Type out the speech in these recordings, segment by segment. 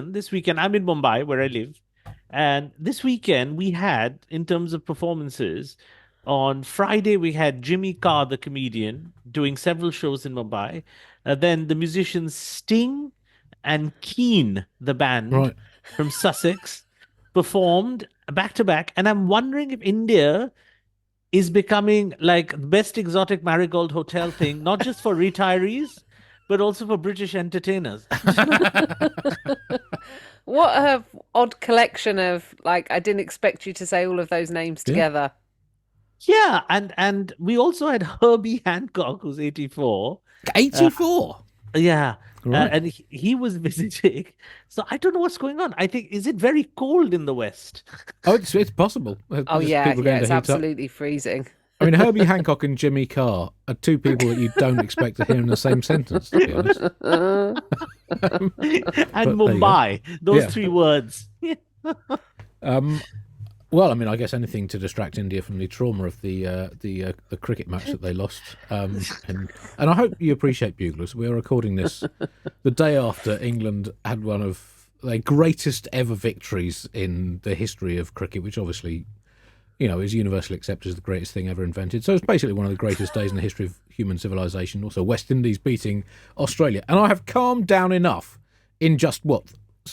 This weekend, I'm in Mumbai where I live. And this weekend, we had, in terms of performances, on Friday, we had Jimmy Carr, the comedian, doing several shows in Mumbai. Then the musicians Sting and Keen, the band Right. from Sussex, performed back to back. And I'm wondering if India is becoming like the best exotic marigold hotel thing, not just for retirees, but also for British entertainers. What a odd collection of like I didn't expect you to say all of those names Yeah. together. Yeah, and we also had Herbie Hancock, who's 84. Uh, 84. yeah, Right. and he was visiting. So I don't know what's going on. I think, is it very cold in the West? Oh, it's possible. Oh Just yeah, people going it's to heat up. absolutely freezing. I mean, Herbie Hancock and Jimmy Carr are two people that you don't expect to hear in the same sentence, to be honest. And But there you go. Mumbai, those Yeah. three words. Um, well, I mean, I guess anything to distract India from the trauma of the cricket match that they lost. And I hope you appreciate, Buglers. We are recording this the day after England had one of their greatest ever victories in the history of cricket, which obviously, is universally accepted as the greatest thing ever invented. So it's basically one of the greatest days in the history of human civilization. Also, West Indies beating Australia. And I have calmed down enough in just,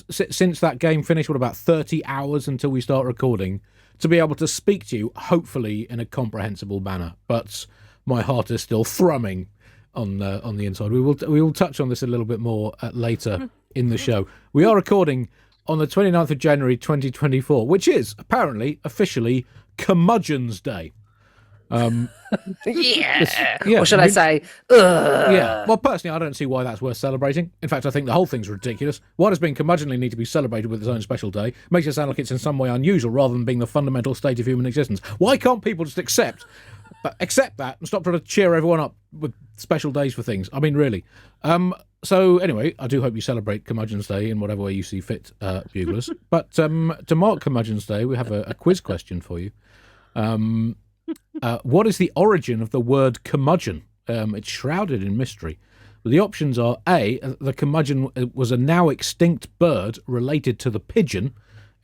since that game finished, about 30 hours until we start recording, to be able to speak to you, hopefully in a comprehensible manner. But my heart is still thrumming on the inside. We will touch on this a little bit more later in the show. We are recording on the 29th of January 2024, which is apparently officially Curmudgeon's Day. Yeah. Or should I say, ugh. Yeah. Well, personally, I don't see why that's worth celebrating. In fact, I think the whole thing's ridiculous. Why does being curmudgeonly need to be celebrated with its own special day? Makes it sound like it's in some way unusual rather than being the fundamental state of human existence. Why can't people just accept that and stop trying to cheer everyone up with special days for things? I mean, really. So anyway, I do hope you celebrate Curmudgeon's Day in whatever way you see fit, Buglers. But to mark Curmudgeon's Day, we have a quiz question for you. What is the origin of the word curmudgeon? It's shrouded in mystery. The options are A, the curmudgeon was a now extinct bird related to the pigeon.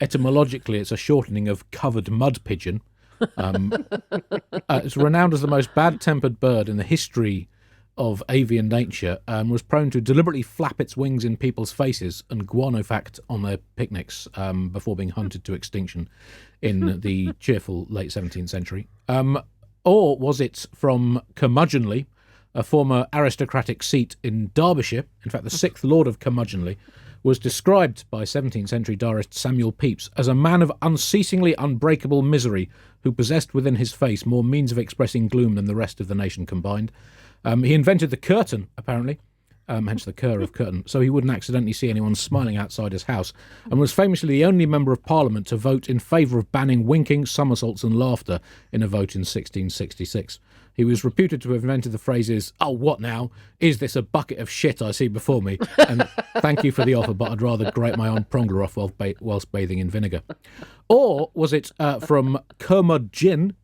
Etymologically, it's a shortening of covered mud pigeon. It's renowned as the most bad-tempered bird in the history of avian nature, and was prone to deliberately flap its wings in people's faces and guano-fact on their picnics before being hunted to extinction in the cheerful late 17th century. Or was it from Curmudgeonly, a former aristocratic seat in Derbyshire? In fact, the 6th Lord of Curmudgeonly was described by 17th century diarist Samuel Pepys as a man of unceasingly unbreakable misery who possessed within his face more means of expressing gloom than the rest of the nation combined. He invented the curtain, apparently, hence the cur of curtain, so he wouldn't accidentally see anyone smiling outside his house, and was famously the only member of Parliament to vote in favour of banning winking, somersaults and laughter in a vote in 1666. He was reputed to have invented the phrases, "Oh, what now? Is this a bucket of shit I see before me?" And "Thank you for the offer, but I'd rather grate my own pronger off whilst bathing in vinegar." Or was it from Kermod Jinn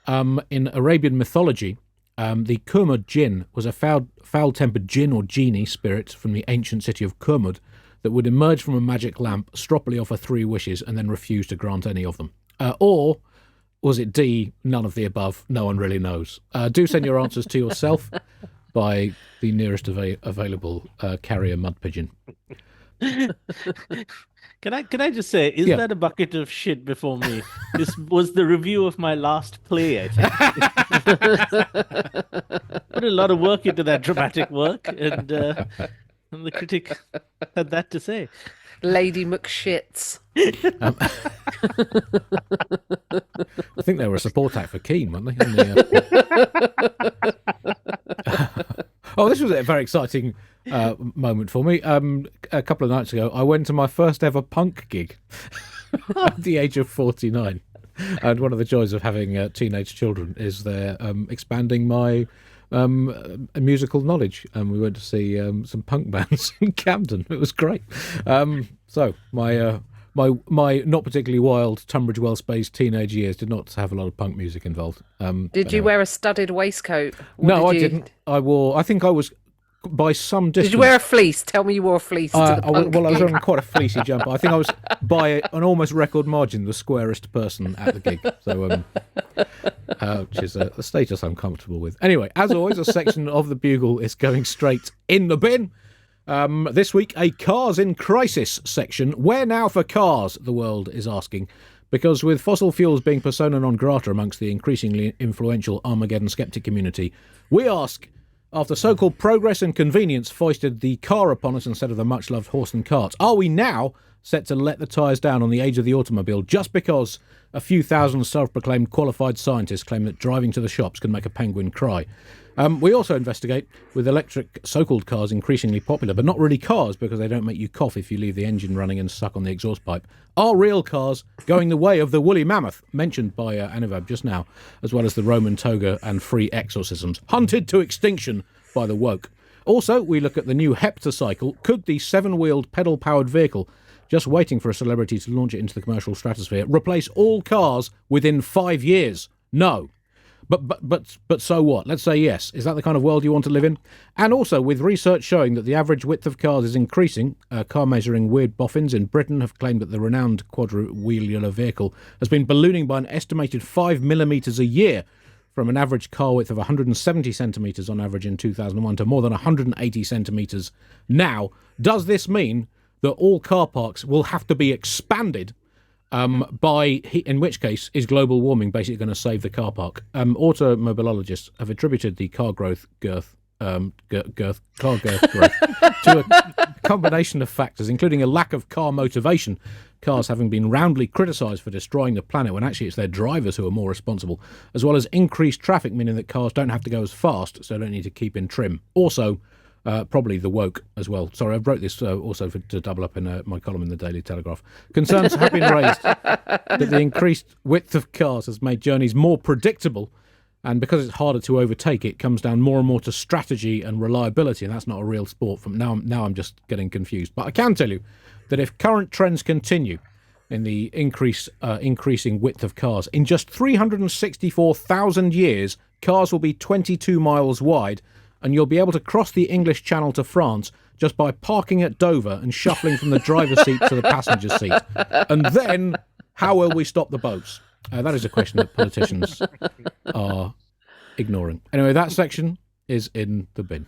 in Arabian mythology? The Commode jinn was a foul-tempered jinn or genie spirit from the ancient city of Commode that would emerge from a magic lamp, stroppily offer 3 wishes, and then refuse to grant any of them. Or was it D, none of the above? No one really knows. Do send your answers to yourself by the nearest available carrier mud pigeon. Can I just say, is Yeah. that a bucket of shit before me? This was the review of my last play, I think. Put a lot of work into that dramatic work, and the critic had that to say. Lady McShits. I think they were a support act for Keane, weren't they? In the, Oh, this was a very exciting moment for me. A couple of nights ago, I went to my first ever punk gig at the age of 49. And one of the joys of having teenage children is they're expanding my musical knowledge. And we went to see some punk bands in Camden. It was great. So my not particularly wild Tunbridge Wells-based teenage years did not have a lot of punk music involved. Did you wear a studded waistcoat? No, I didn't. I think I was by some distance. Did you wear a fleece? Tell me you wore a fleece to the punk I was gig. wearing quite a fleecy jumper. I think I was, by an almost record margin, the squarest person at the gig. So, which is a status I'm comfortable with. Anyway, as always, a section of the Bugle is going straight in the bin. This week, a Cars in Crisis section. Where now for cars, the world is asking. Because with fossil fuels being persona non grata amongst the increasingly influential Armageddon skeptic community, we ask, after so-called progress and convenience foisted the car upon us instead of the much-loved horse and carts, are we now set to let the tyres down on the age of the automobile just because a few thousand self-proclaimed qualified scientists claim that driving to the shops can make a penguin cry? We also investigate, with electric so-called cars increasingly popular, but not really cars because they don't make you cough if you leave the engine running and suck on the exhaust pipe, are real cars going the way of the woolly mammoth, mentioned by Anuvab just now, as well as the Roman toga and free exorcisms, hunted to extinction by the woke. Also, we look at the new heptacycle. Could the seven-wheeled pedal-powered vehicle, just waiting for a celebrity to launch it into the commercial stratosphere, replace all cars within 5 years? No. But so what? Let's say yes. Is that the kind of world you want to live in? And also, with research showing that the average width of cars is increasing, car measuring weird boffins in Britain have claimed that the renowned quadriwheeler vehicle has been ballooning by an estimated 5 millimetres a year, from an average car width of 170 centimetres on average in 2001 to more than 180 centimetres now. Does this mean that all car parks will have to be expanded? In which case, is global warming basically going to save the car park? Automobilologists have attributed the car growth growth to a combination of factors, including a lack of car motivation, cars having been roundly criticised for destroying the planet when actually it's their drivers who are more responsible, as well as increased traffic, meaning that cars don't have to go as fast, so don't need to keep in trim. Also, probably the woke as well. Sorry, I wrote this also to double up in my column in the Daily Telegraph. Concerns have been raised that the increased width of cars has made journeys more predictable, and because it's harder to overtake, it comes down more and more to strategy and reliability, and that's not a real sport. From now I'm just getting confused. But I can tell you that if current trends continue in the increasing width of cars, in just 364,000 years, cars will be 22 miles wide, and you'll be able to cross the English Channel to France just by parking at Dover and shuffling from the driver's seat to the passenger seat. And then, how will we stop the boats? That is a question that politicians are ignoring. Anyway, that section is in the bin.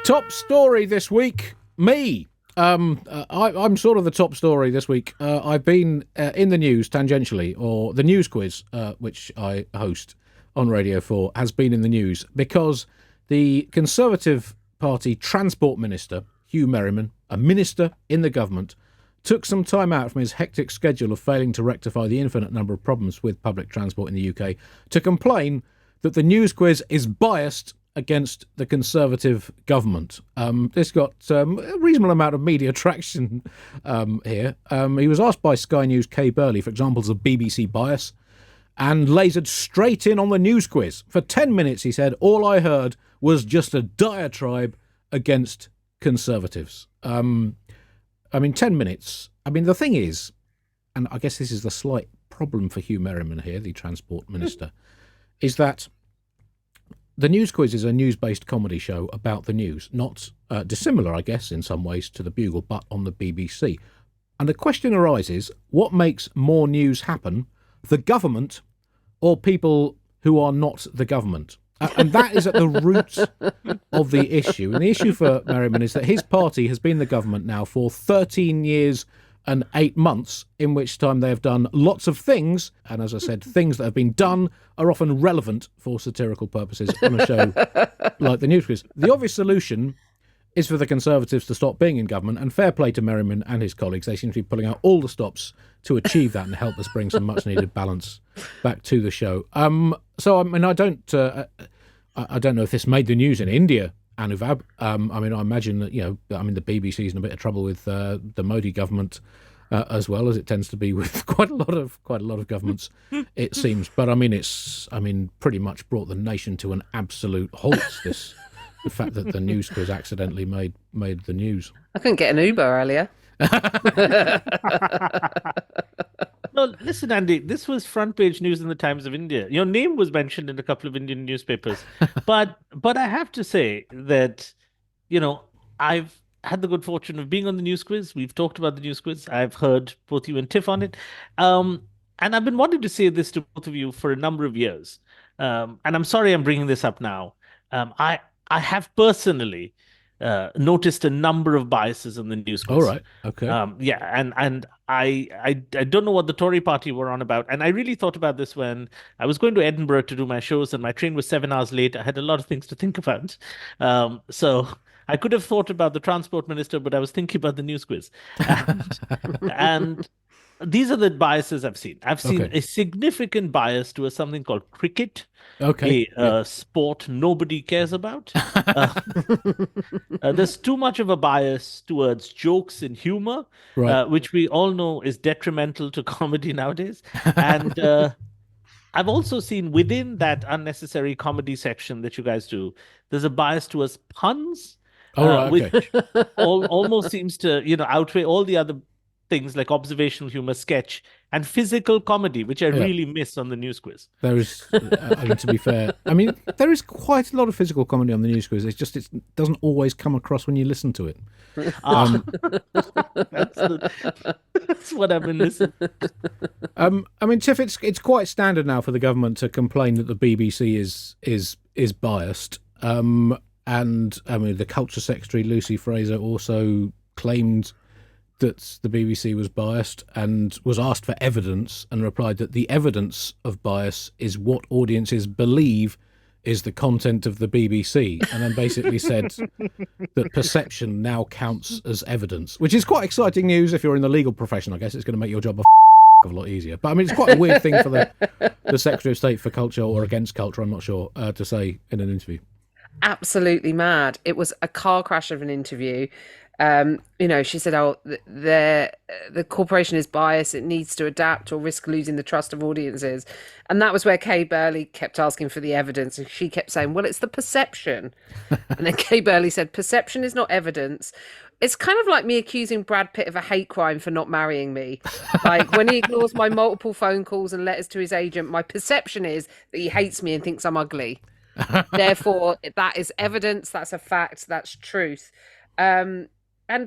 Top story this week, me. I'm sort of the top story this week. I've been in the news tangentially, or the news quiz, which I host on Radio 4, has been in the news because the Conservative Party Transport Minister, Hugh Merriman, a minister in the government, took some time out from his hectic schedule of failing to rectify the infinite number of problems with public transport in the UK to complain that the news quiz is biased against the Conservative government. This got a reasonable amount of media traction here. He was asked by Sky News' Kay Burley for examples of BBC bias and lasered straight in on the news quiz. For 10 minutes, he said, all I heard was just a diatribe against Conservatives. 10 minutes. The thing is, and I guess this is the slight problem for Hugh Merriman here, the Transport Minister, is that the news quiz is a news-based comedy show about the news, not dissimilar, I guess, in some ways to the Bugle, but on the BBC. And the question arises, what makes more news happen, the government or people who are not the government? And that is at the root of the issue. And the issue for Merriman is that his party has been the government now for 13 years and 8 months, in which time they have done lots of things. And as I said, things that have been done are often relevant for satirical purposes on a show like the News Quiz. The obvious solution is for the Conservatives to stop being in government, and fair play to Merriman and his colleagues. They seem to be pulling out all the stops to achieve that and help us bring some much-needed balance back to the show. I don't know if this made the news in India, Anuvab. I imagine that, the BBC is in a bit of trouble with the Modi government as well, as it tends to be with quite a lot of governments, it seems. But it's pretty much brought the nation to an absolute halt. The fact that the news quiz accidentally made the news. I couldn't get an Uber earlier. No, listen, Andy, this was front page news in the Times of India. Your name was mentioned in a couple of Indian newspapers. But I have to say that, you know, I've had the good fortune of being on the news quiz. We've talked about the news quiz. I've heard both you and Tiff on it. Um, and I've been wanting to say this to both of you for a number of years. And I'm sorry I'm bringing this up now. I have personally noticed a number of biases in the news All quiz. right. Okay. Yeah, and I don't know what the Tory party were on about, and I really thought about this when I was going to Edinburgh to do my shows, and my train was 7 hours late. I had a lot of things to think about, so I could have thought about the transport minister, but I was thinking about the news quiz, and these are the biases I've seen. I've seen Okay. a significant bias to something called cricket, Okay. a sport nobody cares about. Uh, there's too much of a bias towards jokes and humor, Right. which we all know is detrimental to comedy nowadays. And I've also seen within that unnecessary comedy section that you guys do, there's a bias towards puns, All right. Okay. which almost seems to, outweigh all the other things like observational humor, sketch, and physical comedy, which I Yeah. really miss on the news quiz. There is, I mean, to be fair, I mean, there is quite a lot of physical comedy on the news quiz. It's just it doesn't always come across when you listen to it. Ah, that's, that's what I've been listening. I mean, Tiff, it's quite standard now for the government to complain that the BBC is biased. And I mean, the Culture Secretary Lucy Fraser also claimed that the BBC was biased and was asked for evidence and replied that the evidence of bias is what audiences believe is the content of the BBC, and then basically said that perception now counts as evidence, which is quite exciting news if you're in the legal profession. I guess it's going to make your job a lot easier. But I mean, it's quite a weird thing for the Secretary of State for Culture or against culture, I'm not sure, to say in an interview. Absolutely mad. It was a car crash of an interview. She said, "Oh, the corporation is biased. It needs to adapt or risk losing the trust of audiences." And that was where Kay Burley kept asking for the evidence, and she kept saying, "Well, it's the perception." And then Kay Burley said, "Perception is not evidence." It's kind of like me accusing Brad Pitt of a hate crime for not marrying me. Like when he ignores my multiple phone calls and letters to his agent, my perception is that he hates me and thinks I'm ugly. Therefore, that is evidence. That's a fact. That's truth. And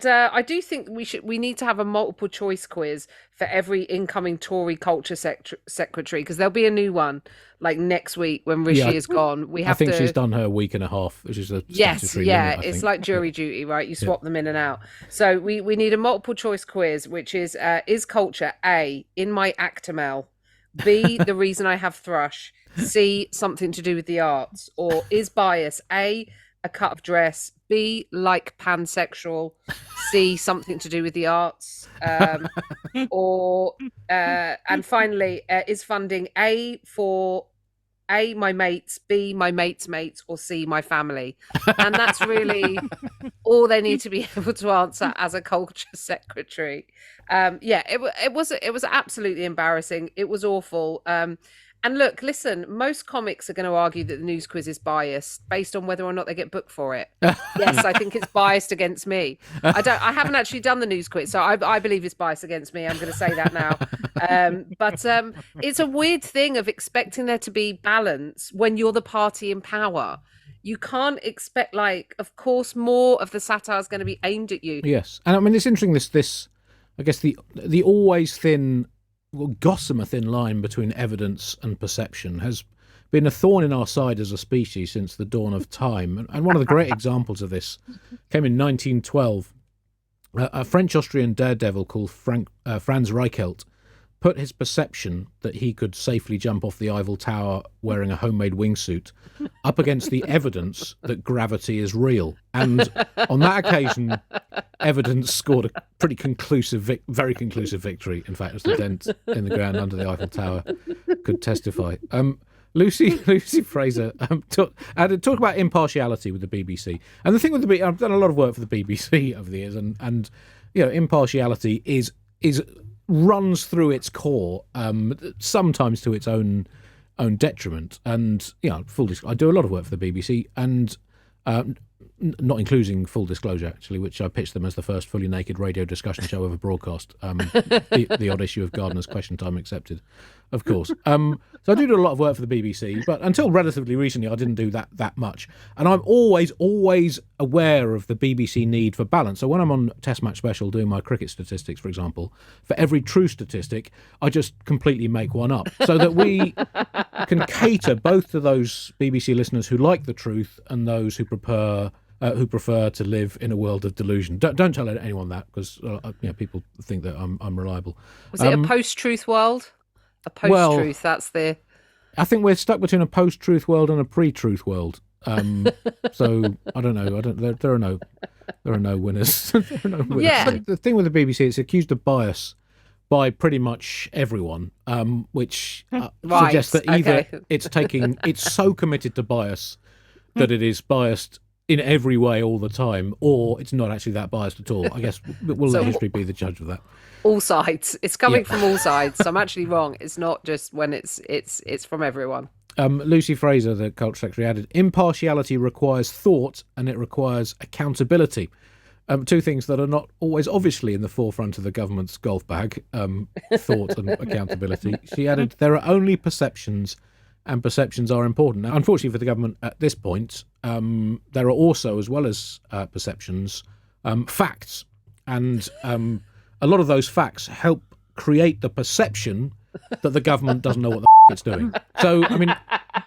I do think we need to have a multiple choice quiz for every incoming Tory culture secretary, because there'll be a new one like next week when Rishi is gone. I think she's done her week and a half, which is a statutory limit, it's like jury duty, right? You swap them in and out. So we need a multiple choice quiz, which is culture A, in my Actimel, B, the reason I have thrush, C, something to do with the arts, or is bias A, a cut of dress, B, like pansexual, C, something to do with the arts, and finally, is funding A for A, my mates, B, my mates' mates, or C, my family. And that's really all they need to be able to answer as a culture secretary. It was absolutely embarrassing. It was awful. And look, listen, most comics are going to argue that the news quiz is biased based on whether or not they get booked for it. Yes, I think it's biased against me. I haven't actually done the news quiz, so I believe it's biased against me. I'm going to say that now. But it's a weird thing of expecting there to be balance when you're the party in power. You can't expect, of course, more of the satire is going to be aimed at you. Yes, and I mean, it's interesting. This I guess the always thin, gossamer thin line between evidence and perception has been a thorn in our side as a species since the dawn of time. And one of the great examples of this came in 1912. A French-Austrian daredevil called Franz Reichelt put his perception that he could safely jump off the Eiffel Tower wearing a homemade wingsuit up against the evidence that gravity is real. And on that occasion, evidence scored a pretty conclusive, very conclusive victory. In fact, as the dent in the ground under the Eiffel Tower could testify. Lucy Fraser talk about impartiality with the BBC. And the thing with the I've done a lot of work for the BBC over the years, and impartiality is runs through its core, sometimes to its own detriment. And full disclosure, I do a lot of work for the BBC, and not including Full Disclosure, actually, which I pitched them as the first fully naked radio discussion show ever broadcast. The odd issue of Gardener's Question Time accepted, of course. So I do a lot of work for the BBC, but until relatively recently, I didn't do that much. And I'm always aware of the BBC need for balance. So when I'm on Test Match Special doing my cricket statistics, for example, for every true statistic, I just completely make one up so that we can cater both to those BBC listeners who like the truth and those who prefer to live in a world of delusion. Don't tell anyone that, because people think that I'm reliable. Was it a post-truth world? A post-truth, that's the... I think we're stuck between a post-truth world and a pre-truth world. So I don't know. There are no winners. There are no winners. Yeah. But the thing with the BBC, it's accused of bias by pretty much everyone, which suggests that either it's so committed to bias that it is biased in every way all the time, or it's not actually that biased at all. I guess we'll let history be the judge of that. All sides. It's coming from all sides. So I'm actually wrong. It's not just when it's from everyone. Lucy Fraser, the Culture Secretary, added, impartiality requires thought and it requires accountability. Two things that are not always obviously in the forefront of the government's golf bag, thought and accountability. She added, there are only perceptions, and perceptions are important. Now, unfortunately for the government at this point, there are also, as well as perceptions, facts. And a lot of those facts help create the perception that the government doesn't know what the it's doing. So, I mean,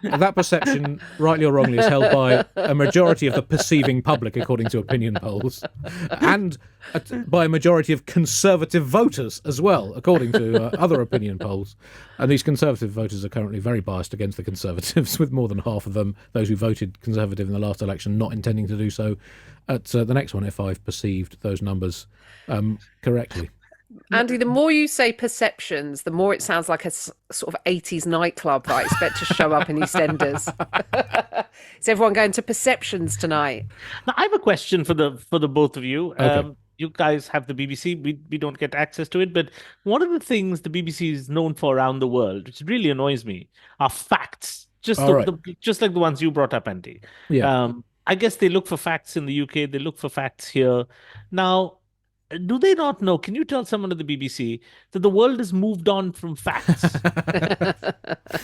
that perception, rightly or wrongly, is held by a majority of the perceiving public, according to opinion polls, and by a majority of conservative voters as well, according to other opinion polls. And these conservative voters are currently very biased against the Conservatives, with more than half of them, those who voted Conservative in the last election, not intending to do so at the next one, if I've perceived those numbers correctly. Andy, the more you say perceptions, the more it sounds like a sort of 80s nightclub that I expect to show up in EastEnders. Is everyone going to Perceptions tonight? Now, I have a question for the both of you. Okay. You guys have the BBC. We don't get access to it, but one of the things the BBC is known for around the world, which really annoys me, are facts. Just just like the ones you brought up, Andy. Yeah. I guess they look for facts in the UK. They look for facts here. Now, do they not know? Can you tell someone at the BBC that the world has moved on from facts?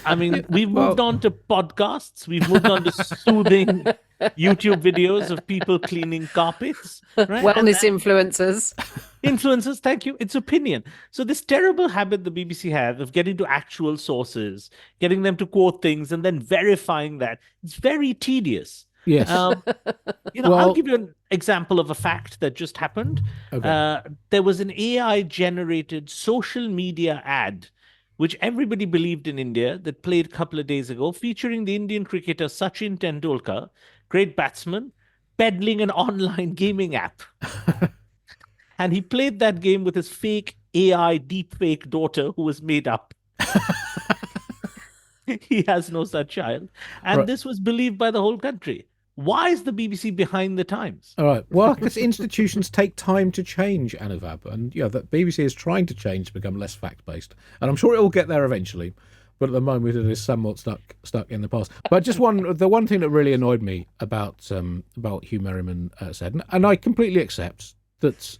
I mean, we've moved on to podcasts. We've moved on to soothing YouTube videos of people cleaning carpets. Right? Wellness influencers. Influencers, thank you. It's opinion. So this terrible habit the BBC have of getting to actual sources, getting them to quote things and then verifying that, it's very tedious. Yes. I'll give you an example of a fact that just happened. Okay. There was an AI-generated social media ad, which everybody believed in India, that played a couple of days ago, featuring the Indian cricketer Sachin Tendulkar, great batsman, peddling an online gaming app. And he played that game with his fake AI deepfake daughter, who was made up. He has no such child. And This was believed by the whole country. Why is the BBC behind the times? All right. Well, because institutions take time to change, Anuvab. And the BBC is trying to change to become less fact-based. And I'm sure it will get there eventually. But at the moment, it is somewhat stuck in the past. But just the one thing that really annoyed me about Hugh Merriman said, and I completely accept that,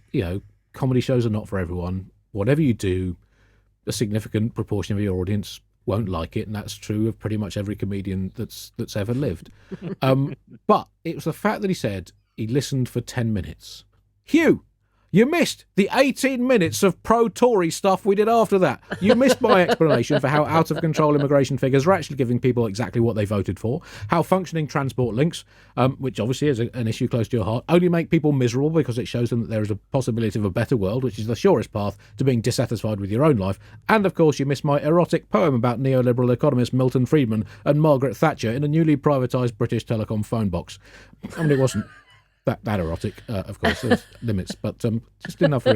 comedy shows are not for everyone. Whatever you do, a significant proportion of your audience won't like it, and that's true of pretty much every comedian that's ever lived. But it was the fact that he said he listened for 10 minutes. Hugh, you missed the 18 minutes of pro-Tory stuff we did after that. You missed my explanation for how out-of-control immigration figures are actually giving people exactly what they voted for, how functioning transport links, which obviously is an issue close to your heart, only make people miserable because it shows them that there is a possibility of a better world, which is the surest path to being dissatisfied with your own life. And, of course, you missed my erotic poem about neoliberal economist Milton Friedman and Margaret Thatcher in a newly privatised British telecom phone box. I mean, it wasn't that erotic, of course, there's limits, but just enough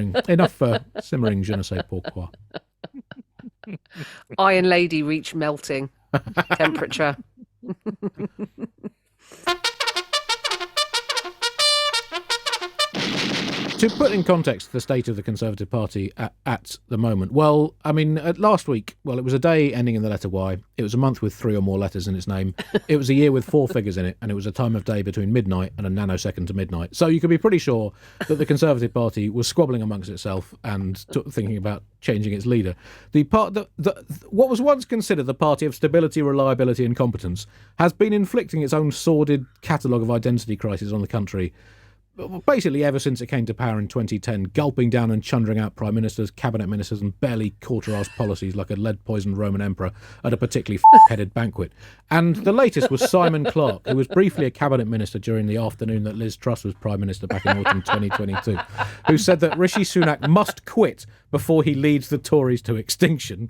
simmering je ne sais pourquoi. Iron Lady reach melting temperature. to put in context the state of the Conservative Party at the moment, well, I mean, last week, well, it was a day ending in the letter Y. It was a month with 3 or more letters in its name. It was a year with 4 figures in it, and it was a time of day between midnight and a nanosecond to midnight. So you can be pretty sure that the Conservative Party was squabbling amongst itself and thinking about changing its leader. What was once considered the party of stability, reliability and competence has been inflicting its own sordid catalogue of identity crises on the country basically ever since it came to power in 2010, gulping down and chundering out prime ministers, cabinet ministers and barely quarter-arse policies like a lead-poisoned Roman emperor at a particularly headed banquet. And the latest was Simon Clarke, who was briefly a cabinet minister during the afternoon that Liz Truss was prime minister back in autumn 2022, who said that Rishi Sunak must quit before he leads the Tories to extinction.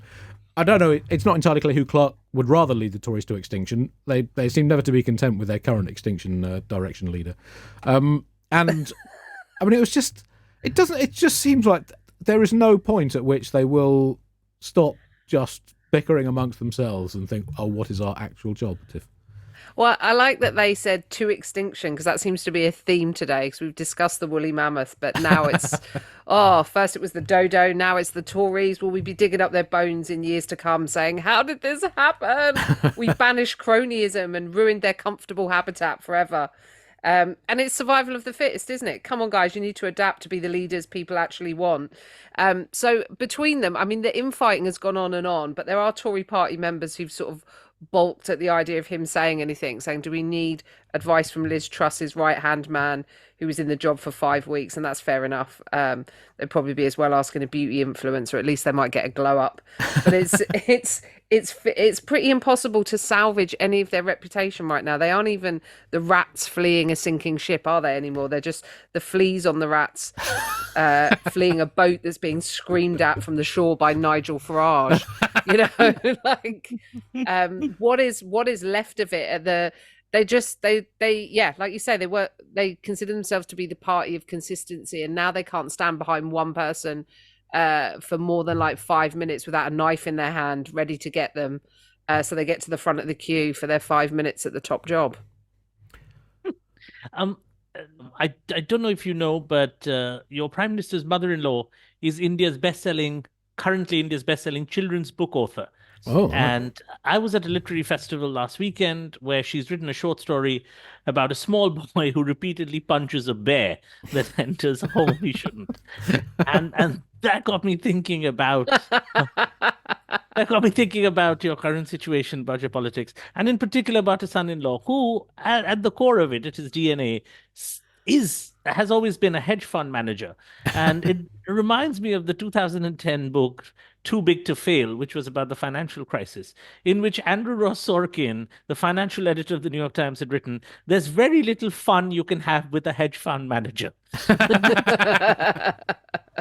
I don't know, it's not entirely clear who Clarke would rather lead the Tories to extinction. They seem never to be content with their current extinction direction leader. And I mean, it just seems like there is no point at which they will stop just bickering amongst themselves and think, oh, what is our actual job, Tiff? Well, I like that they said to extinction, because that seems to be a theme today, because we've discussed the woolly mammoth, but now it's, first it was the dodo, now it's the Tories. Will we be digging up their bones in years to come saying, how did this happen? We banished cronyism and ruined their comfortable habitat forever. And it's survival of the fittest, isn't it? Come on, guys, you need to adapt to be the leaders people actually want. So between them, I mean, the infighting has gone on, but there are Tory party members who've sort of balked at the idea of him saying anything, saying, do we need advice from Liz Truss's right-hand man who was in the job for 5 weeks? And that's fair enough. They'd probably be as well asking a beauty influencer. At least they might get a glow up. But it's pretty impossible to salvage any of their reputation right now. They aren't even the rats fleeing a sinking ship, are they, anymore? They're just the fleas on the rats fleeing a boat that's being screamed at from the shore by Nigel Farage. You know, like what is left of it? They like you say, they consider themselves to be the party of consistency, and now they can't stand behind one person for more than like 5 minutes without a knife in their hand ready to get them, so they get to the front of the queue for their 5 minutes at the top job. I don't know if you know, but your Prime Minister's mother-in-law is currently India's best-selling children's book author. Oh, and I was at a literary festival last weekend where she's written a short story about a small boy who repeatedly punches a bear that enters a home he shouldn't. And that got me thinking about your current situation, about your politics, and in particular about a son-in-law who, at the core of it, at his DNA, has always been a hedge fund manager. And it reminds me of the 2010 book Too Big to Fail, which was about the financial crisis, in which Andrew Ross Sorkin, the financial editor of the New York Times, had written, there's very little fun you can have with a hedge fund manager.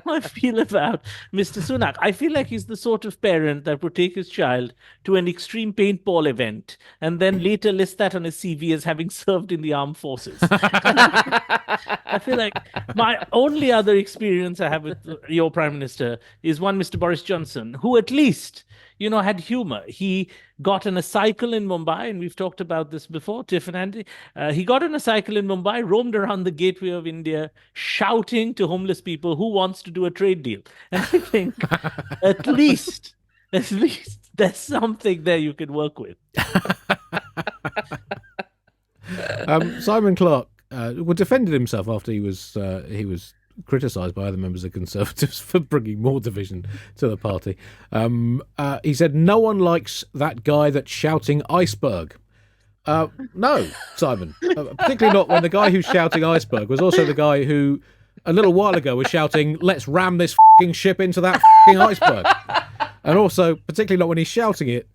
I feel about Mr. Sunak. I feel like he's the sort of parent that would take his child to an extreme paintball event and then later list that on his CV as having served in the armed forces. I feel like my only other experience I have with your Prime Minister is one Mr. Boris Johnson, who at least, had humor. He got on a cycle in Mumbai, and we've talked about this before, Tiff and Andy. He got on a cycle in Mumbai, roamed around the gateway of India, shouting to homeless people who wants to do a trade deal. And I think at least there's something there you can work with. Simon Clarke defended himself after he was criticised by other members of Conservatives for bringing more division to the party. He said, no one likes that guy that's shouting iceberg. No, Simon, particularly not when the guy who's shouting iceberg was also the guy who a little while ago was shouting, let's ram this f***ing ship into that f***ing iceberg. And also, particularly not when he's shouting it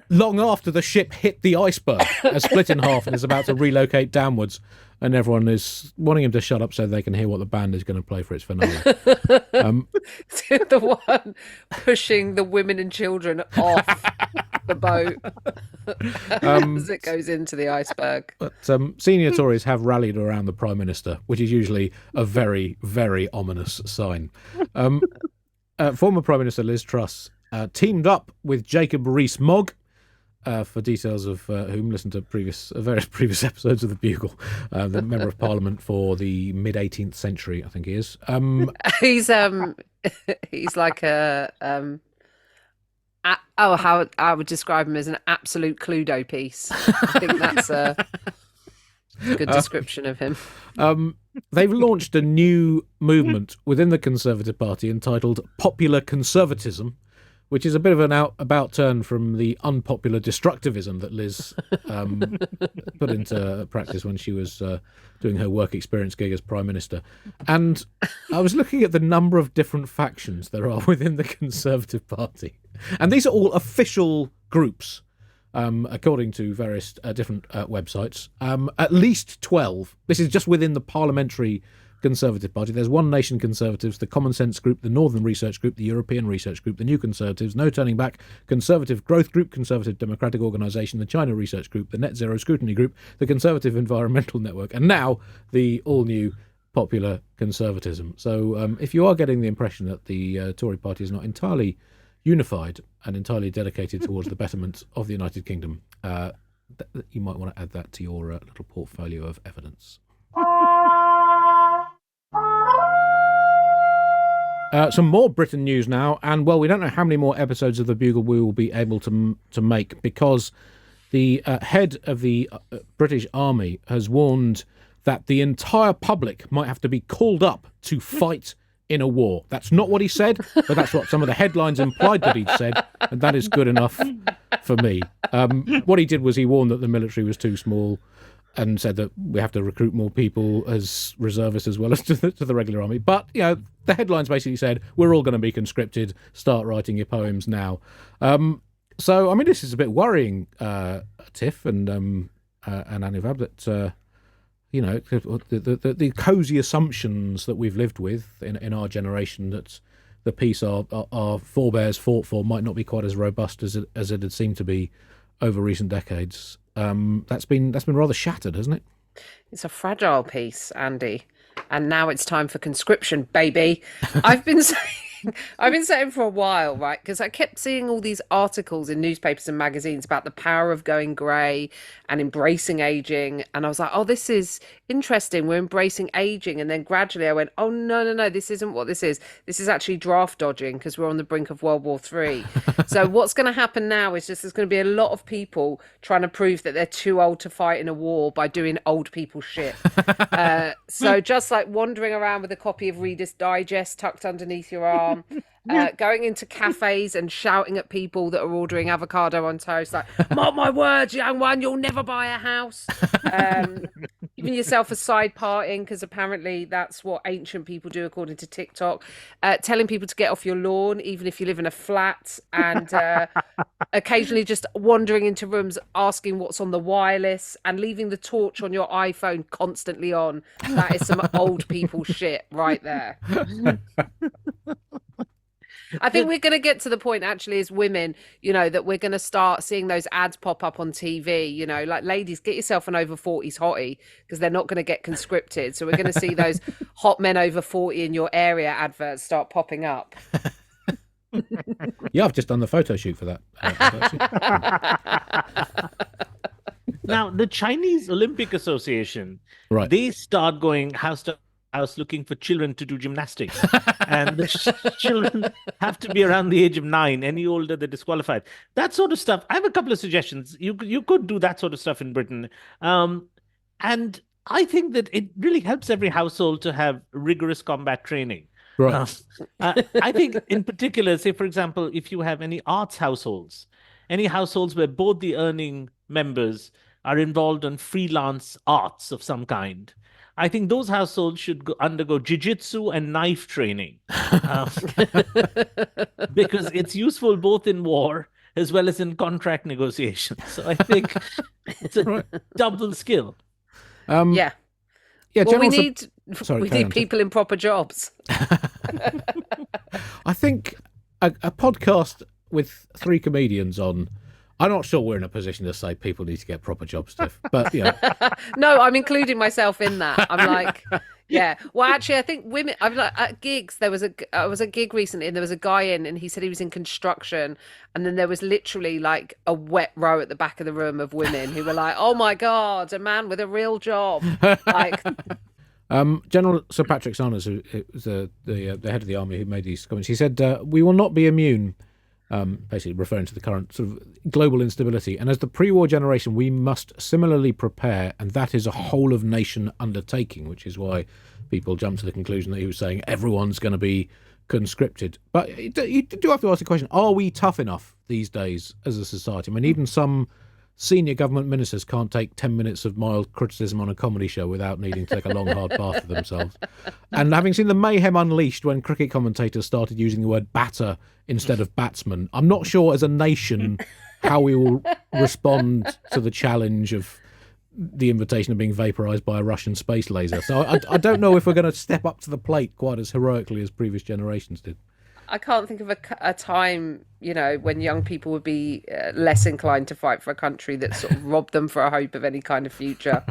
long after the ship hit the iceberg, has split in half and is about to relocate downwards, and everyone is wanting him to shut up so they can hear what the band is going to play for its finale. The one pushing the women and children off the boat as it goes into the iceberg. But senior Tories have rallied around the Prime Minister, which is usually a very, very ominous sign. Former Prime Minister Liz Truss teamed up with Jacob Rees-Mogg for details of whom listened to various previous episodes of the Bugle, the Member of Parliament for the mid-18th century, I think he is. He's he's like how I would describe him as an absolute Cluedo piece. I think that's a good description of him. They've launched a new movement within the Conservative Party entitled Popular Conservatism, which is a bit of an about turn from the unpopular destructivism that Liz put into practice when she was doing her work experience gig as Prime Minister. And I was looking at the number of different factions there are within the Conservative Party. And these are all official groups, according to various different websites. At least 12. This is just within the parliamentary Conservative Party. There's One Nation Conservatives, the Common Sense Group, the Northern Research Group, the European Research Group, the New Conservatives, No Turning Back, Conservative Growth Group, Conservative Democratic Organisation, the China Research Group, the Net Zero Scrutiny Group, the Conservative Environmental Network, and now the all-new Popular Conservatism. So if you are getting the impression that the Tory party is not entirely unified and entirely dedicated towards the betterment of the United Kingdom, you might want to add that to your little portfolio of evidence. Some more Britain news now, and well, we don't know how many more episodes of the Bugle we will be able to make, because the head of the British Army has warned that the entire public might have to be called up to fight in a war. That's not what he said, but that's what some of the headlines implied that he'd said, and that is good enough for me. What he did was he warned that the military was too small, and said that we have to recruit more people as reservists as well as to the regular army. But, you know, the headlines basically said, we're all going to be conscripted, start writing your poems now. So, I mean, this is a bit worrying, Tiff and Anuvab, that, you know, the cosy assumptions that we've lived with in our generation, that the peace our forebears fought for might not be quite as robust as it had seemed to be over recent decades. That's been rather shattered, hasn't it? It's a fragile piece, Andy. And now it's time for conscription, baby. I've been saying for a while, right? Because I kept seeing all these articles in newspapers and magazines about the power of going grey and embracing aging. And I was like, oh, this is interesting. We're embracing aging. And then gradually I went, oh, no, this isn't what this is. This is actually draft dodging, because we're on the brink of World War III. So what's going to happen now is just there's going to be a lot of people trying to prove that they're too old to fight in a war by doing old people shit. So just like wandering around with a copy of Reader's Digest tucked underneath your arm, going into cafes and shouting at people that are ordering avocado on toast, like, mark my words, young one, you'll never buy a house. Giving yourself a side parting, because apparently that's what ancient people do according to TikTok. Telling people to get off your lawn, even if you live in a flat, and occasionally just wandering into rooms asking what's on the wireless and leaving the torch on your iPhone constantly on. That is some old people shit right there. I think we're going to get to the point, actually, as women, you know, that we're going to start seeing those ads pop up on TV, you know, like, ladies, get yourself an over 40s hottie, because they're not going to get conscripted. So we're going to see those hot men over 40 in your area adverts start popping up. Yeah, I've just done the photo shoot for that. Now, the Chinese Olympic Association, right, they start going house to house looking for children to do gymnastics. And the children have to be around the age of 9. Any older, they're disqualified. That sort of stuff. I have a couple of suggestions. You could do that sort of stuff in Britain. And I think that it really helps every household to have rigorous combat training. Right. I think in particular, say, for example, if you have any arts households, any households where both the earning members are involved in freelance arts of some kind, I think those households should undergo jiu-jitsu and knife training, because it's useful both in war as well as in contract negotiations. So I think it's a double skill. Yeah. Well, we need people in proper jobs. I think a podcast with 3 comedians on, I'm not sure we're in a position to say people need to get proper jobs, Tiff, but yeah. No, I'm including myself in that. I'm like, Yeah. Well, actually, I think women. I've like at gigs. I was at a gig recently, and there was a guy in, and he said he was in construction, and then there was literally like a wet row at the back of the room of women who were like, "Oh my God, a man with a real job!" Like, General Sir Patrick Sanders, who was the head of the army, who made these comments, he said, "We will not be immune." Basically referring to the current sort of global instability. And as the pre-war generation, we must similarly prepare, and that is a whole-of-nation undertaking, which is why people jump to the conclusion that he was saying everyone's going to be conscripted. But you do have to ask the question, are we tough enough these days as a society? I mean, even some senior government ministers can't take 10 minutes of mild criticism on a comedy show without needing to take a long, hard bath for themselves. And having seen the mayhem unleashed when cricket commentators started using the word batter instead of batsman, I'm not sure as a nation how we will respond to the challenge of the invitation of being vaporized by a Russian space laser. So I don't know if we're going to step up to the plate quite as heroically as previous generations did. I can't think of a time, you know, when young people would be less inclined to fight for a country that sort of robbed them for a hope of any kind of future.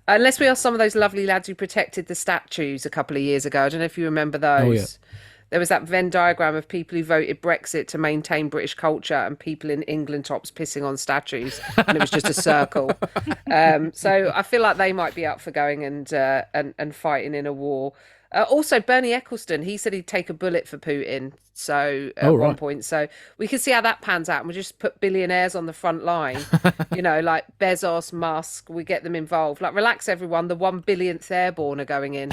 Unless we are some of those lovely lads who protected the statues a couple of years ago. I don't know if you remember those. Oh, yeah. There was that Venn diagram of people who voted Brexit to maintain British culture and people in England tops pissing on statues, and it was just a circle. So I feel like they might be up for going and fighting in a war. Also, Bernie Ecclestone, he said he'd take a bullet for Putin. So at one point, so we can see how that pans out. And we just put billionaires on the front line, you know, like Bezos, Musk. We get them involved. Like, relax, everyone. The 1 billionth airborne are going in.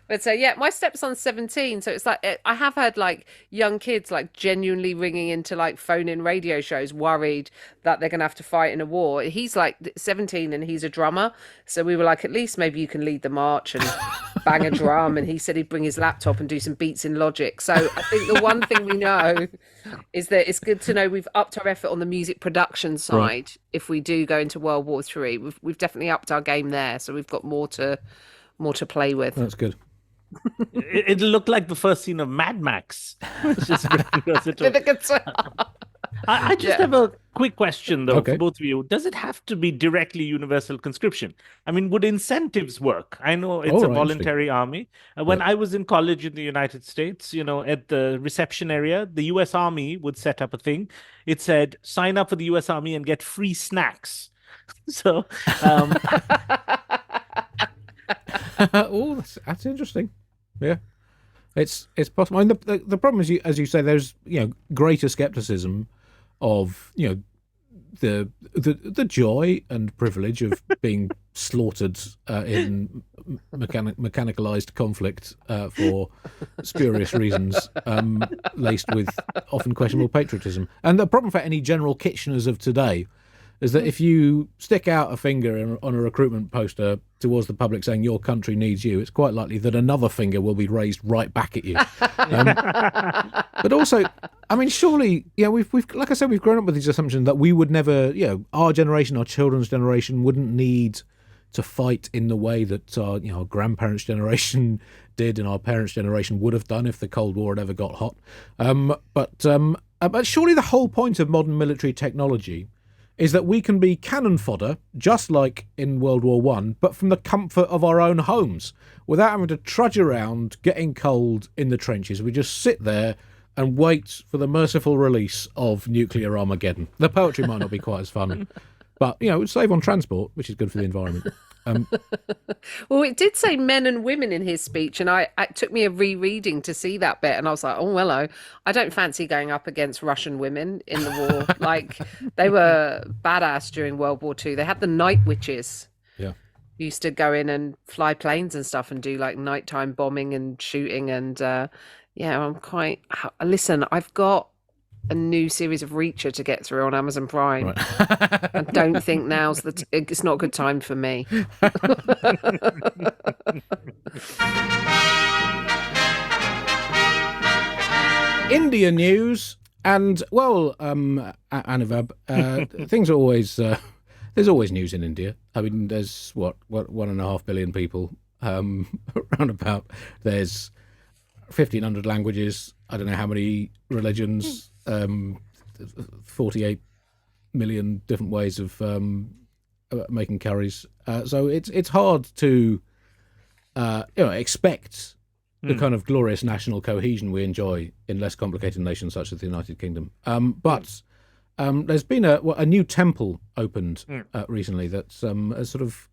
But yeah, my stepson's 17, so it's like I have had like young kids like genuinely ringing into like phone-in radio shows, worried that they're gonna have to fight in a war. He's like 17 and he's a drummer, so we were like, at least maybe you can lead the march and bang a drum. And he said he'd bring his laptop and do some beats in Logic. So I think the one thing we know is that it's good to know we've upped our effort on the music production side. Right. If we do go into World War III, we've definitely upped our game there, so we've got more to play with. That's good. It looked like the first scene of Mad Max. Just I just have a quick question, though, for both of you. Does it have to be directly universal conscription? I mean, would incentives work? I know it's a voluntary army. When I was in college in the United States, you know, at the reception area, the U.S. Army would set up a thing. It said, sign up for the U.S. Army and get free snacks. So, oh, that's interesting. Yeah, it's possible. I mean, the problem is, as you say, there's greater skepticism of the joy and privilege of being slaughtered in mechanicalized conflict for spurious reasons, laced with often questionable patriotism. And the problem for any General Kitcheners of today is that if you stick out a finger on a recruitment poster towards the public saying your country needs you, it's quite likely that another finger will be raised right back at you. But also, I mean, surely, we've like I said, we've grown up with these assumptions that we would never, our generation, our children's generation wouldn't need to fight in the way that our grandparents' generation did and our parents' generation would have done if the Cold War had ever got hot. But surely the whole point of modern military technology is that we can be cannon fodder, just like in World War One, but from the comfort of our own homes, without having to trudge around, getting cold in the trenches. We just sit there and wait for the merciful release of nuclear Armageddon. The poetry might not be quite as fun, but, it would save on transport, which is good for the environment. Well, it did say men and women in his speech, and it took me a rereading to see that bit, and I was like, oh, hello. I don't fancy going up against Russian women in the war. Like, they were badass during World War II. They had the night witches. Yeah. Used to go in and fly planes and stuff and do like nighttime bombing and shooting. And I'm quite... Listen, I've got a new series of Reacher to get through on Amazon Prime. Right. I don't think now's it's not a good time for me. India news, and Anuvab, things are always there's always news in India. I mean, there's what 1.5 billion people around about. There's 1,500 languages. I don't know how many religions. 48 million different ways of making curries. So it's hard to expect the kind of glorious national cohesion we enjoy in less complicated nations such as the United Kingdom. But there's been a new temple opened recently that's has sort of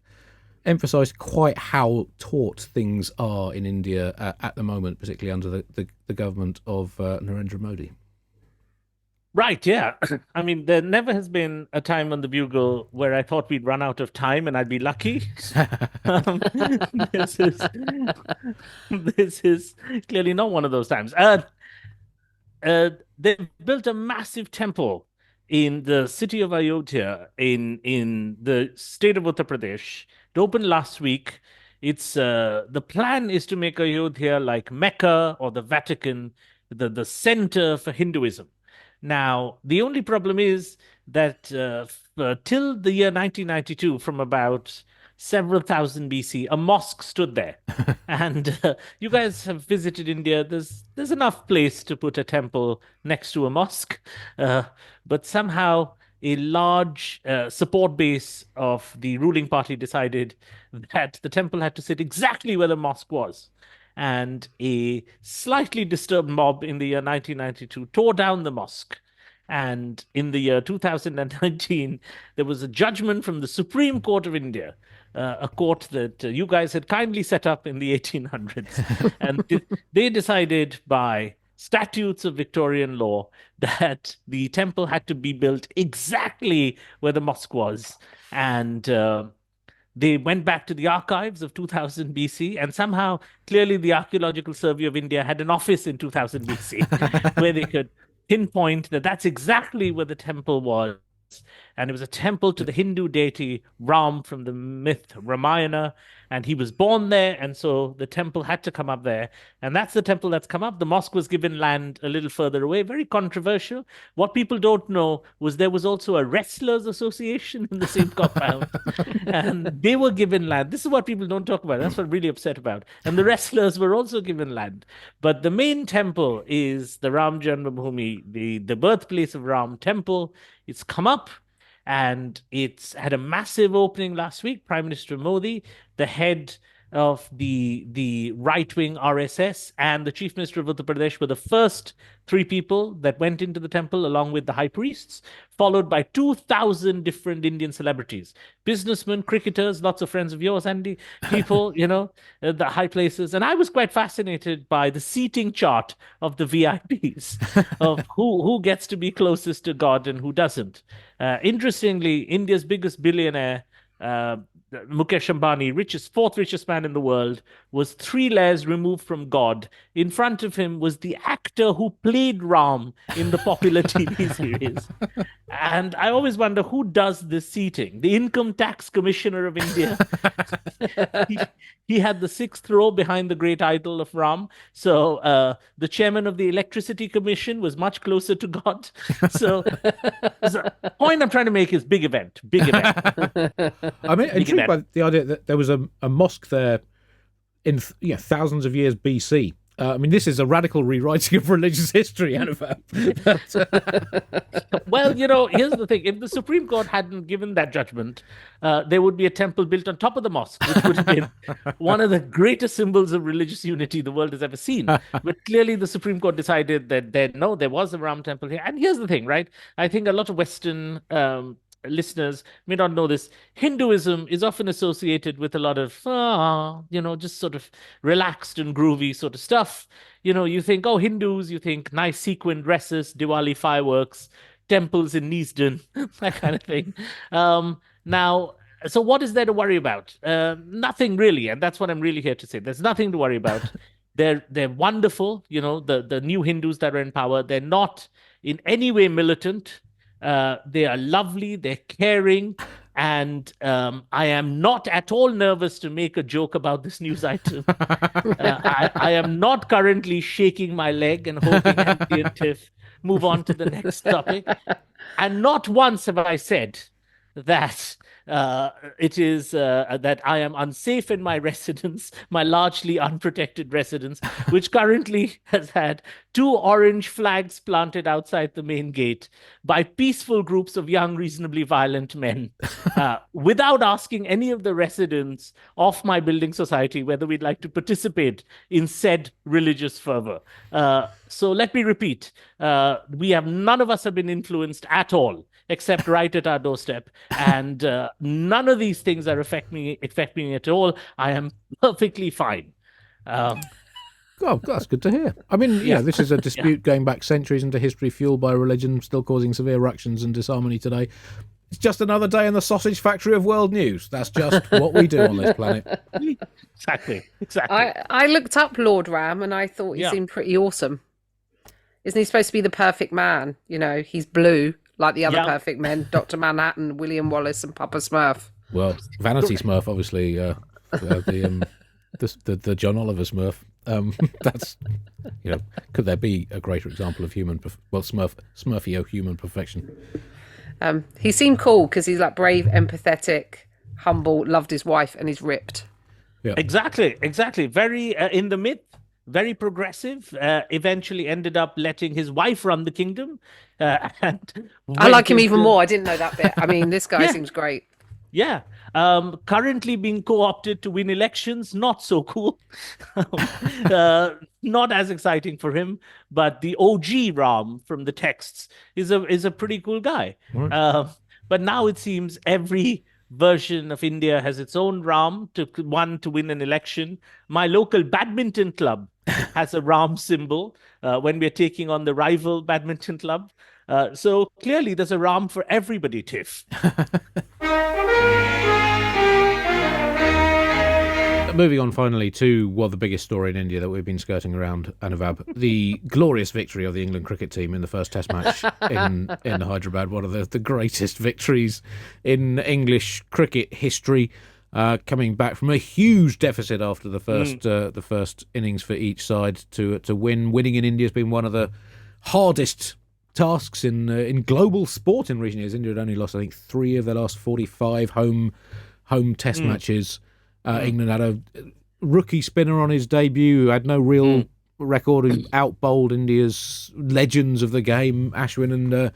emphasised quite how taut things are in India at the moment, particularly under the government of Narendra Modi. Right, yeah. I mean, there never has been a time on the Bugle where I thought we'd run out of time and I'd be lucky. Um, this is this is clearly not one of those times. They've built a massive temple in the city of Ayodhya in the state of Uttar Pradesh. It opened last week. It's the plan is to make Ayodhya like Mecca or the Vatican, the center for Hinduism. Now, the only problem is that till the year 1992, from about several thousand BC, a mosque stood there. And you guys have visited India. There's enough place to put a temple next to a mosque, but somehow a large support base of the ruling party decided that the temple had to sit exactly where the mosque was. And a slightly disturbed mob in the year 1992 tore down the mosque. And in the year 2019, there was a judgment from the Supreme Court of India, a court that you guys had kindly set up in the 1800s. And they decided by statutes of Victorian law that the temple had to be built exactly where the mosque was. And they went back to the archives of 2000 BC, and somehow, clearly, the Archaeological Survey of India had an office in 2000 BC where they could pinpoint that that's exactly where the temple was. And it was a temple to the Hindu deity Ram from the myth Ramayana. And he was born there. And so the temple had to come up there. And that's the temple that's come up. The mosque was given land a little further away. Very controversial. What people don't know was there was also a wrestlers association in the same compound. And they were given land. This is what people don't talk about. That's what I'm really upset about. And the wrestlers were also given land. But the main temple is the Ram Janmabhoomi, the birthplace of Ram temple. It's come up. And it's had a massive opening last week. Prime Minister Modi, the head of the right-wing RSS, and the Chief Minister of Uttar Pradesh were the first three people that went into the temple along with the high priests, followed by 2,000 different Indian celebrities, businessmen, cricketers, lots of friends of yours, Andy, people, the high places. And I was quite fascinated by the seating chart of the VIPs, of who gets to be closest to God and who doesn't. Interestingly, India's biggest billionaire, Mukesh Ambani, fourth richest man in the world, was 3 layers removed from God. In front of him was the actor who played Ram in the popular TV series. And I always wonder who does this seating. The Income Tax Commissioner of India. he had the 6th row behind the great idol of Ram. So the chairman of the Electricity Commission was much closer to God. So the point I'm trying to make is big event. I mean, intrigued by the idea that there was a mosque there in thousands of years BC. I mean, this is a radical rewriting of religious history, Anuvab. Well, here's the thing. If the Supreme Court hadn't given that judgment, there would be a temple built on top of the mosque, which would have been one of the greatest symbols of religious unity the world has ever seen. But clearly the Supreme Court decided that there was a Ram temple here. And here's the thing, right? I think a lot of Western listeners may not know this. Hinduism is often associated with a lot of, just sort of relaxed and groovy sort of stuff. You think, Hindus, you think nice sequin dresses, Diwali fireworks, temples in Neasden, that kind of thing. Now, so what is there to worry about? Nothing really. And that's what I'm really here to say. There's nothing to worry about. They're wonderful, the new Hindus that are in power. They're not in any way militant. They are lovely, they're caring, and I am not at all nervous to make a joke about this news item. I am not currently shaking my leg and hoping Andy and Tiff move on to the next topic. And not once have I said that It is that I am unsafe in my residence, my largely unprotected residence, which currently has had 2 orange flags planted outside the main gate by peaceful groups of young, reasonably violent men, without asking any of the residents of my building society whether we'd like to participate in said religious fervor. So let me repeat, none of us have been influenced at all, except right at our doorstep. And none of these things are affecting me at all. I am perfectly fine. Oh, that's good to hear. I mean, Yeah. this is a dispute going back centuries into history, fueled by religion, still causing severe ructions and disharmony today. It's just another day in the sausage factory of world news. That's just what we do on this planet. Exactly. I looked up Lord Ram and I thought he Yeah. seemed pretty awesome. Isn't he supposed to be the perfect man? He's blue like the other Yeah. perfect men, Dr. Manhattan, William Wallace, and Papa Smurf. Well, Vanity Smurf, obviously, the John Oliver Smurf. That's, could there be a greater example of Smurfio human perfection? He seemed cool because he's like brave, empathetic, humble, loved his wife, and he's ripped. Yeah. Exactly. Very in the myth, very progressive. Eventually ended up letting his wife run the kingdom. And I like him went even into- more. I didn't know that bit. I mean, this guy Yeah. seems great. Yeah. Currently being co-opted to win elections, not so cool. Not as exciting for him, but the OG Ram from the texts is a pretty cool guy. Right. But now it seems every version of India has its own Ram to win an election. My local badminton club has a Ram symbol when we're taking on the rival badminton club. So clearly there's a Ram for everybody, Tiff. Moving on finally to, the biggest story in India that we've been skirting around, Anuvab, the glorious victory of the England cricket team in the first Test match in Hyderabad, one of the greatest victories in English cricket history, coming back from a huge deficit after the first innings for each side to win. Winning in India has been one of the hardest tasks in global sport in recent years. India had only lost, I think, 3 of their last 45 home Test matches. England had a rookie spinner on his debut who had no real record, who out-bowled India's legends of the game, Ashwin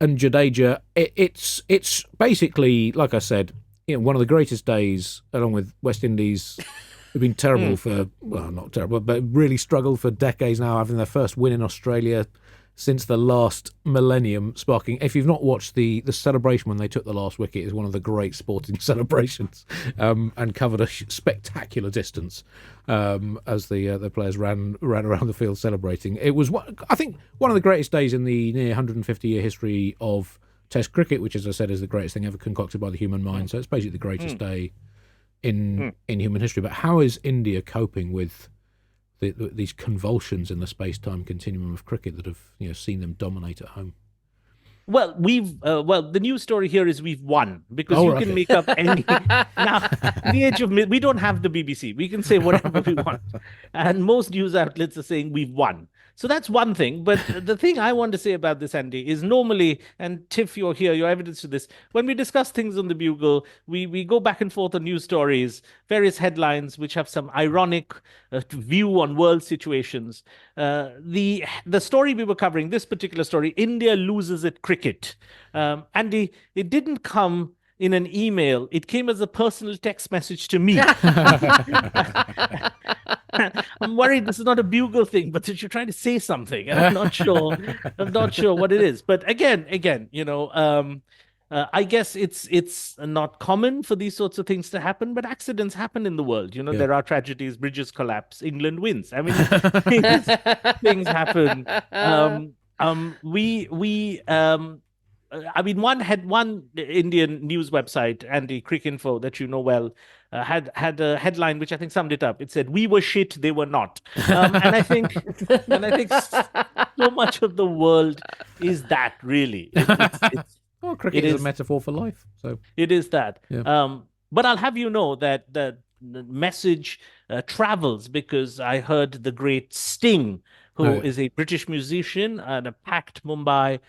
and Jadeja. It's basically, like I said, one of the greatest days, along with West Indies, who've been terrible not terrible, but really struggled for decades now, having their first win in Australia since the last millennium, sparking. If you've not watched the celebration when they took the last wicket, is one of the great sporting celebrations, and covered a spectacular distance as the players ran around the field celebrating. It was, I think, one of the greatest days in the near 150-year history of Test cricket, which, as I said, is the greatest thing ever concocted by the human mind. So it's basically the greatest day in human history. But how is India coping with these convulsions in the space-time continuum of cricket that have seen them dominate at home? Well, the news story here is we've won, because you can make up any. Now, in the age of we don't have the BBC. We can say whatever we want, and most news outlets are saying we've won. So that's one thing. But the thing I want to say about this, Andy, is normally, and Tiff, you're here, you're evidence to this, when we discuss things on the Bugle, we go back and forth on news stories, various headlines which have some ironic view on world situations. The story we were covering, this particular story, India loses at cricket. Andy, it didn't come in an email. It came as a personal text message to me. I'm worried this is not a Bugle thing, but that you're trying to say something, and I'm not sure what it is. But again, I guess it's not common for these sorts of things to happen, but accidents happen in the world. There are tragedies, bridges collapse, England wins. I mean, things happen. One Indian news website, Andy, Cricinfo, that you know well, had a headline which I think summed it up. It said, "We were shit, they were not," and I think so much of the world is that, really. Well, cricket is a metaphor for life, so it is that. Yeah. But I'll have you know that the message travels, because I heard the great Sting, who is a British musician, at a packed Mumbai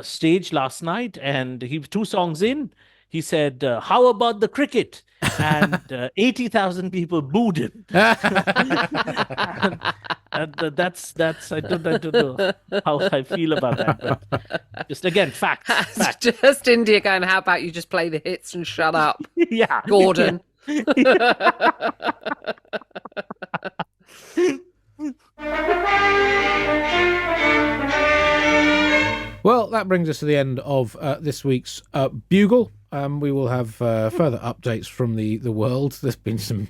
stage last night, and he was 2 songs in. he said, "How about the cricket?" And 80,000 people booed him. and that's I don't know how I feel about that, but just again facts. Just India going, how about you just play the hits and shut up, Yeah, Gordon. Well, that brings us to the end of this week's Bugle. We will have further updates from the world. There's been some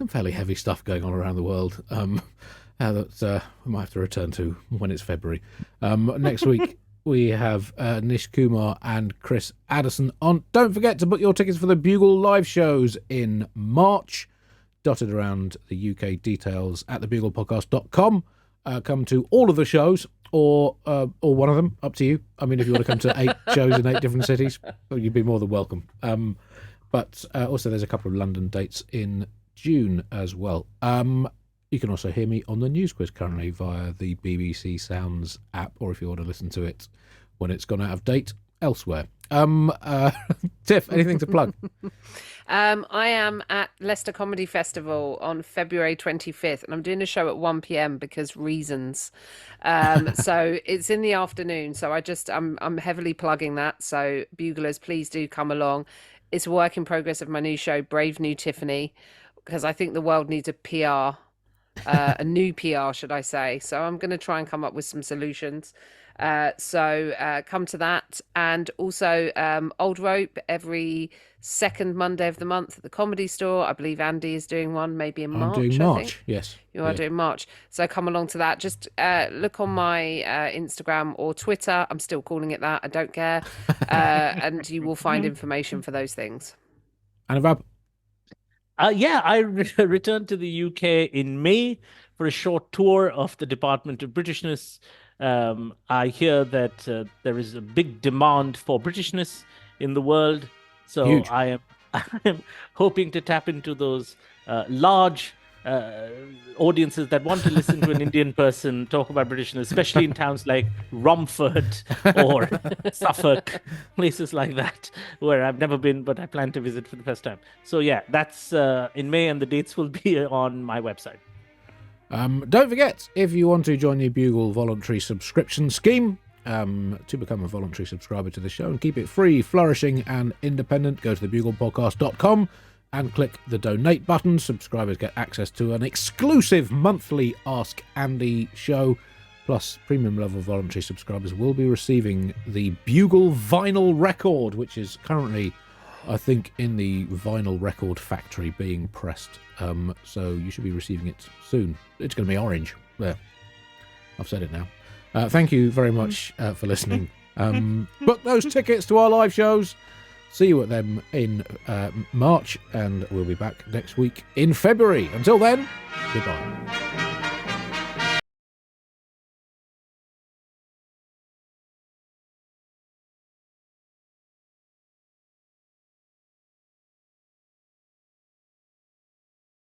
fairly heavy stuff going on around the world that we might have to return to when it's February. Next week, we have Nish Kumar and Chris Addison on. Don't forget to book your tickets for the Bugle live shows in March. Dotted around the UK, details at thebuglepodcast.com. Come to all of the shows, or one of them, up to you. I mean, if you want to come to 8 shows in 8 different cities, well, you'd be more than welcome. But also there's a couple of London dates in June as well. You can also hear me on the news quiz currently via the BBC Sounds app, or if you want to listen to it when it's gone out of date elsewhere. Tiff, anything to plug? I am at Leicester Comedy Festival on February 25th, and I'm doing a show at 1 p.m. because reasons. So it's in the afternoon. So I'm heavily plugging that. So buglers, please do come along. It's a work in progress of my new show, Brave New Tiffany, because I think the world needs a PR, a new PR, should I say. So I'm going to try and come up with some solutions. So come to that. And also Old Rope every second Monday of the month at the Comedy Store. I believe Andy is doing one maybe in March. I'm doing March, yes. You are doing March. So come along to that. Just look on my Instagram or Twitter. I'm still calling it that. I don't care. And you will find information for those things. Anuvab? I returned to the UK in May for a short tour of the Department of Britishness. I hear that there is a big demand for Britishness in the world. So Huge. I am hoping to tap into those large audiences that want to listen to an Indian person talk about Britishness, especially in towns like Romford or Suffolk, places like that, where I've never been, but I plan to visit for the first time. So yeah, that's in May, and the dates will be on my website. Don't forget, if you want to join the Bugle voluntary subscription scheme, to become a voluntary subscriber to the show and keep it free, flourishing and independent, go to thebuglepodcast.com and click the donate button. Subscribers get access to an exclusive monthly Ask Andy show, plus premium level voluntary subscribers will be receiving the Bugle vinyl record, which is currently, I think, in the vinyl record factory being pressed. So you should be receiving it soon. It's going to be orange. There, I've said it now. Thank you very much for listening. Book those tickets to our live shows. See you at them in March, and we'll be back next week in February. Until then, goodbye.